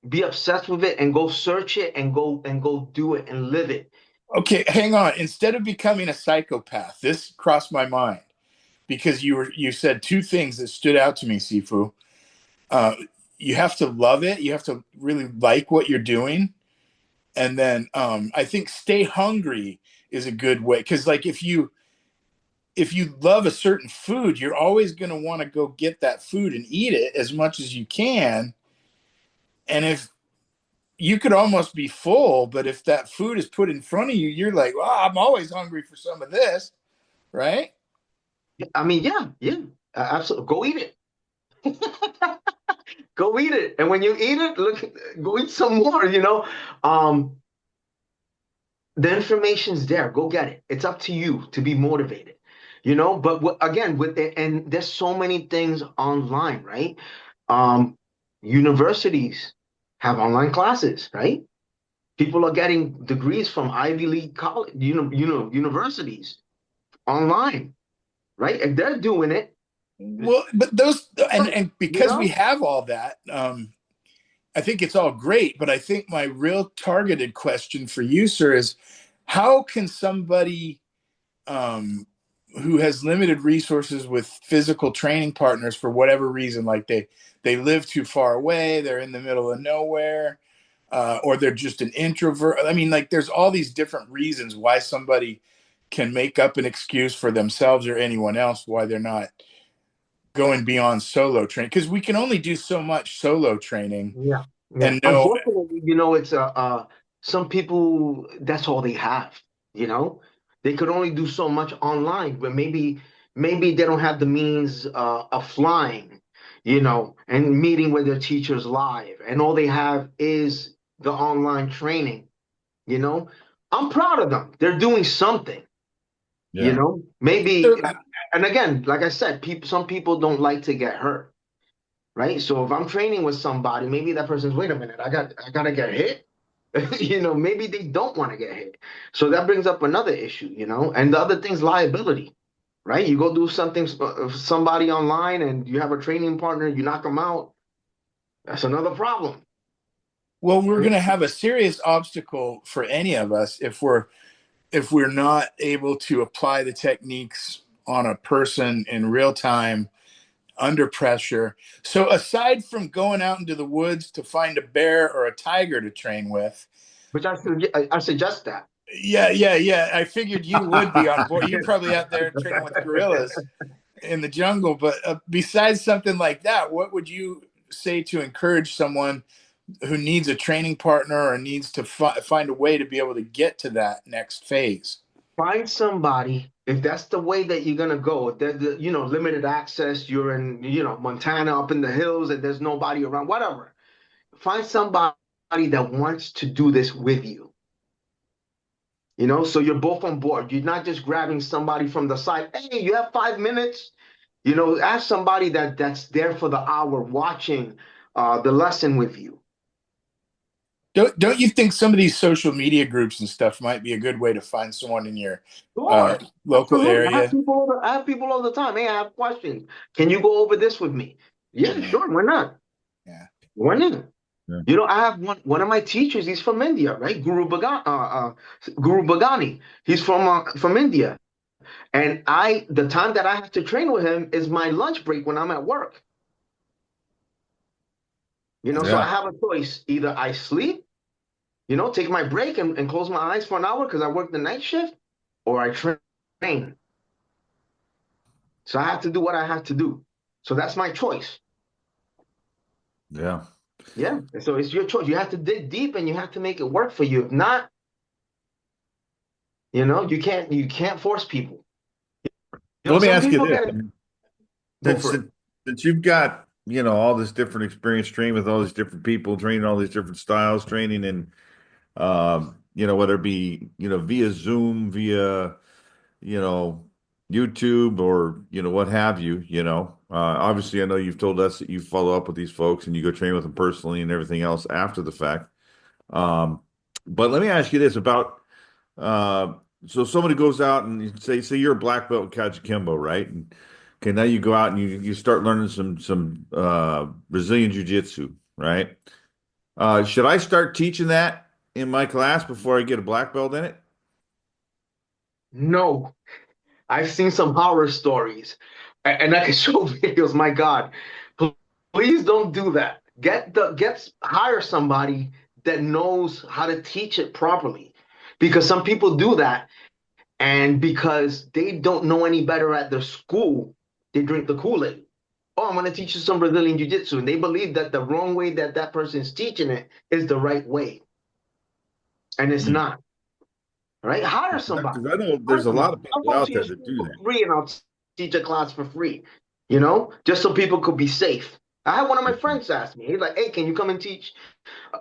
[SPEAKER 2] Be obsessed with it and go search it and go do it and live it.
[SPEAKER 1] Okay, hang on. Instead of becoming a psychopath, this crossed my mind because you said two things that stood out to me, Sifu. Uh, you have to love it. You have to really like what you're doing, and then I think stay hungry is a good way, because like if you love a certain food, you're always going to want to go get that food and eat it as much as you can. And if you could almost be full, but if that food is put in front of you, you're like, well, I'm always hungry for some of this, right?
[SPEAKER 2] I mean, yeah, yeah, absolutely. Go eat it. Go eat it. And when you eat it, look, go eat some more. Um, the information's there. Go get it. It's up to you to be motivated. But again, with it, and there's so many things online, right? Um, Universities have online classes, right? People are getting degrees from Ivy League college, universities online, right? If they're doing it,
[SPEAKER 1] Well, but those and
[SPEAKER 2] You
[SPEAKER 1] because we
[SPEAKER 2] know?
[SPEAKER 1] have all that, I think it's all great. But I think my real targeted question for you, sir, is how can somebody um, who has limited resources with physical training partners for whatever reason, like they live too far away, they're in the middle of nowhere, or they're just an introvert. I mean, like there's all these different reasons why somebody can make up an excuse for themselves or anyone else why they're not going beyond solo training, because we can only do so much solo training
[SPEAKER 2] Yeah, yeah.
[SPEAKER 1] and no.
[SPEAKER 2] Unfortunately, it's some people that's all they have. You know, they could only do so much online, but maybe they don't have the means of flying, and meeting with their teachers live, and all they have is the online training. You know, I'm proud of them. They're doing something.
[SPEAKER 3] Yeah.
[SPEAKER 2] Maybe,
[SPEAKER 1] So,
[SPEAKER 2] and again, like I said, some people don't like to get hurt, right? So if I'm training with somebody, maybe that person's, wait a minute, I gotta get hit. Maybe they don't want to get hit. So that brings up another issue, and the other thing's liability, right? You go do something somebody online and you have a training partner, you knock them out. That's another problem.
[SPEAKER 1] well, we're going to have a serious obstacle for any of us if we're not able to apply the techniques on a person in real time under pressure. So aside from going out into the woods to find a bear or a tiger to train with,
[SPEAKER 2] Which I suggest that.
[SPEAKER 1] yeah, I figured you would be on board. You're probably out there training with gorillas in the jungle, but besides something like that, what would you say to encourage someone who needs a training partner or needs to find a way to be able to get to that next phase?
[SPEAKER 2] Find somebody, if that's the way that you're gonna go, if there's limited access, you're in, Montana up in the hills and there's nobody around, whatever. Find somebody that wants to do this with you. So you're both on board. You're not just grabbing somebody from the side. Hey, you have 5 minutes. Ask somebody that's there for the hour watching the lesson with you.
[SPEAKER 1] Don't you think some of these social media groups and stuff might be a good way to find someone in your
[SPEAKER 2] Sure,
[SPEAKER 1] local
[SPEAKER 2] absolutely.
[SPEAKER 1] area?
[SPEAKER 2] I have people all the time. Hey, I have questions. Can you go over this with me? Yeah,
[SPEAKER 1] Yeah,
[SPEAKER 2] sure. Why not?
[SPEAKER 1] yeah.
[SPEAKER 2] Why not?
[SPEAKER 3] Yeah.
[SPEAKER 2] I have one of my teachers. He's from India, right? Guru Bagani. He's from India, and the time that I have to train with him is my lunch break when I'm at work. So I
[SPEAKER 3] Yeah.
[SPEAKER 2] have a choice. Either I sleep, take my break and close my eyes for an hour because I work the night shift, or I train. So I have to do what I have to do. So that's my choice.
[SPEAKER 3] Yeah.
[SPEAKER 2] Yeah. So it's your choice. You have to dig deep and you have to make it work for you. If not, you can't force people.
[SPEAKER 3] Let me
[SPEAKER 2] Some
[SPEAKER 3] ask you
[SPEAKER 2] people
[SPEAKER 3] this.
[SPEAKER 2] get
[SPEAKER 3] I
[SPEAKER 2] it.
[SPEAKER 3] mean,
[SPEAKER 2] Go
[SPEAKER 3] since,
[SPEAKER 2] for it.
[SPEAKER 3] since since you've got, all this different experience training with all these different people, training all these different styles, training in, whether it be, via Zoom, via, you know, YouTube or, what have you, obviously I know you've told us that you follow up with these folks and you go train with them personally and everything else after the fact. Um, but let me ask you this about, uh, so somebody goes out and say you're a black belt in Kajukenbo, right? And okay, now you go out and you start learning some Brazilian Jiu-Jitsu, right? Should I start teaching that in my class before I get a black belt in it?
[SPEAKER 2] No, I've seen some horror stories, and I can show videos. My God, please don't do that. Hire somebody that knows how to teach it properly, because some people do that, and because they don't know any better at their school, they drink the Kool-Aid. Oh, I'm going to teach you some Brazilian Jiu-Jitsu, and they believe that the wrong way that person is teaching it is the right way, and it's
[SPEAKER 3] Hmm.
[SPEAKER 2] not. Right? Hire somebody.
[SPEAKER 3] Because I know
[SPEAKER 2] Hire
[SPEAKER 3] there's a lot
[SPEAKER 2] somebody.
[SPEAKER 3] of
[SPEAKER 2] I'll
[SPEAKER 3] people
[SPEAKER 2] go
[SPEAKER 3] out
[SPEAKER 2] to your
[SPEAKER 3] there that
[SPEAKER 2] school
[SPEAKER 3] do
[SPEAKER 2] for
[SPEAKER 3] that.
[SPEAKER 2] free and I'll teach a class for free, just so people could be safe. I had one of my friends ask me, he's like, hey, can you come and teach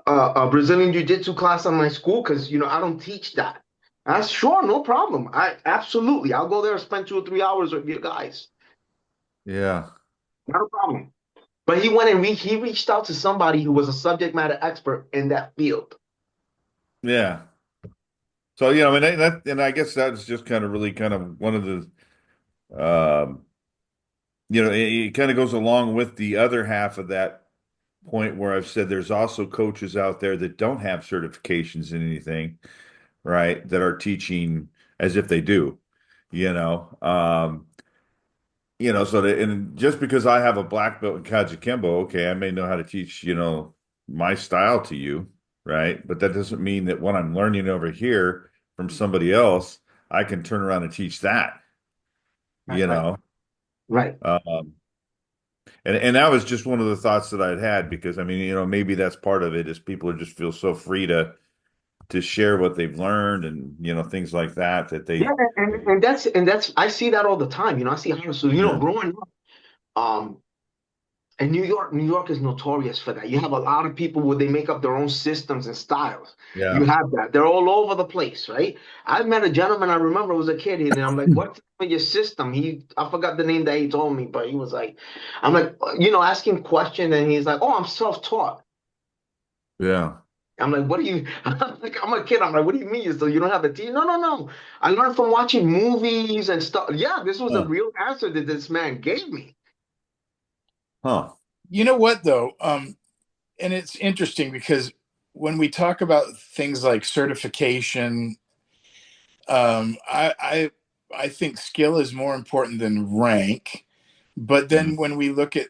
[SPEAKER 2] a Brazilian Jiu-Jitsu class on my school? Because, I don't teach that. I said, sure, no problem. Absolutely. I'll go there and spend 2 or 3 hours with you guys.
[SPEAKER 3] Yeah.
[SPEAKER 2] Not a problem. But he went and he reached out to somebody who was a subject matter expert in that field.
[SPEAKER 3] Yeah. So, and I guess that's just kind of really kind of one of the, um, it kind of goes along with the other half of that point where I've said there's also coaches out there that don't have certifications in anything, right? That are teaching as if they do, you know. So that, and just because I have a black belt in Kajukenbo, okay, I may know how to teach, my style to you, right? But that doesn't mean that what I'm learning over here from somebody else, I can turn around and teach that,
[SPEAKER 2] Right,
[SPEAKER 3] you
[SPEAKER 2] right,
[SPEAKER 3] know.
[SPEAKER 2] right.
[SPEAKER 3] Um, and that was just one of the thoughts that I'd had because I mean, maybe that's part of it is people just feel so free to share what they've learned and things like that that
[SPEAKER 2] Yeah,
[SPEAKER 3] they
[SPEAKER 2] and that's I see that all the time. I see how so
[SPEAKER 3] yeah
[SPEAKER 2] growing up, um, in New York is notorious for that. You have a lot of people where they make up their own systems and styles. You
[SPEAKER 3] yeah
[SPEAKER 2] have that. They're all over the place, right? I met a gentleman I remember was a kid, and I'm like, "What's your system?" I forgot the name that he told me, but he was like, I'm like, asking questions, and he's like, "Oh, I'm self-taught."
[SPEAKER 3] yeah
[SPEAKER 2] I'm like, "What do you?" I'm like, I'm a kid. I'm like, "What do you mean? So you don't have a team?" No, no, no. I learned from watching movies and stuff. Yeah, this was a
[SPEAKER 3] huh
[SPEAKER 2] real answer that this man gave me.
[SPEAKER 3] huh
[SPEAKER 1] You know what though? And it's interesting because when we talk about things like certification, I think skill is more important than rank. But
[SPEAKER 3] Mhm.
[SPEAKER 1] then when we look at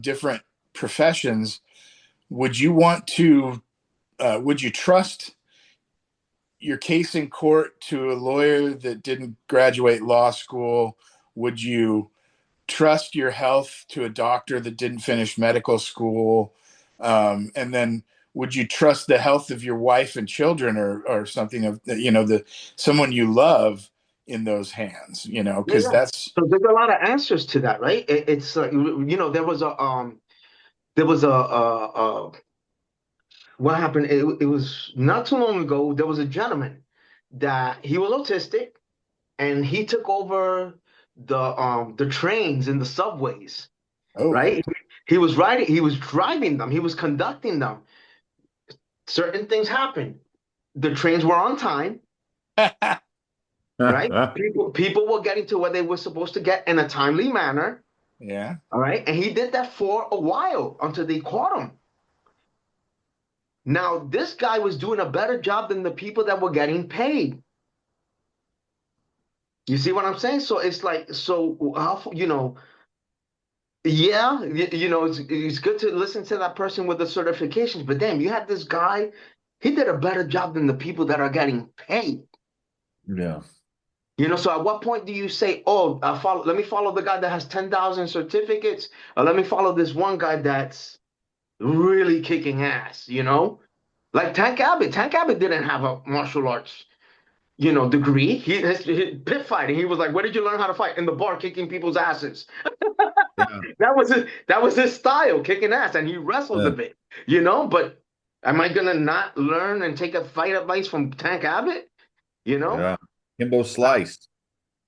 [SPEAKER 1] different professions, would you want to would you trust your case in court to a lawyer that didn't graduate law school? Would you trust your health to a doctor that didn't finish medical school? And then would you trust the health of your wife and children or something of, the someone you love in those hands,
[SPEAKER 2] Yeah,
[SPEAKER 1] because
[SPEAKER 2] yeah.
[SPEAKER 1] that's,
[SPEAKER 2] So there's a lot of answers to that, right? It's like there was a what happened? It was not too long ago. There was a gentleman that he was autistic, and he took over the trains and the subways,
[SPEAKER 1] oh,
[SPEAKER 2] right? He was driving them, he was conducting them. Certain things happened. The trains were on time, right? People were getting to where they were supposed to get in a timely manner,
[SPEAKER 1] yeah.
[SPEAKER 2] all right? And he did that for a while until they caught him. Now, this guy was doing a better job than the people that were getting paid. You see what I'm saying? So it's like, so yeah, it's good to listen to that person with the certifications, but damn, you had this guy, he did a better job than the people that are getting paid.
[SPEAKER 3] yeah
[SPEAKER 2] So at what point do you say, "Oh, let me follow the guy that has 10,000 certificates, or let me follow this one guy that's really kicking ass?" Like Tank Abbott. Tank Abbott didn't have a martial arts, degree. His pit fighting. He was like, "Where did you learn how to fight?" In the bar, kicking people's asses.
[SPEAKER 3] yeah
[SPEAKER 2] That was his style, kicking ass, and he wrestled a
[SPEAKER 3] yeah
[SPEAKER 2] bit. But am I gonna not learn and take a fight advice from Tank Abbott? You know?
[SPEAKER 3] yeah Kimbo sliced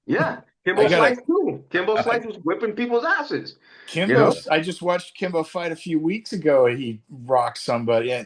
[SPEAKER 2] Yeah.
[SPEAKER 1] I
[SPEAKER 2] Kimbo
[SPEAKER 1] got
[SPEAKER 2] Slice too. Kimbo Slice was whipping people's asses. You
[SPEAKER 1] Kimbo.
[SPEAKER 2] know?
[SPEAKER 1] I just watched Kimbo fight a few weeks ago. He rocked somebody.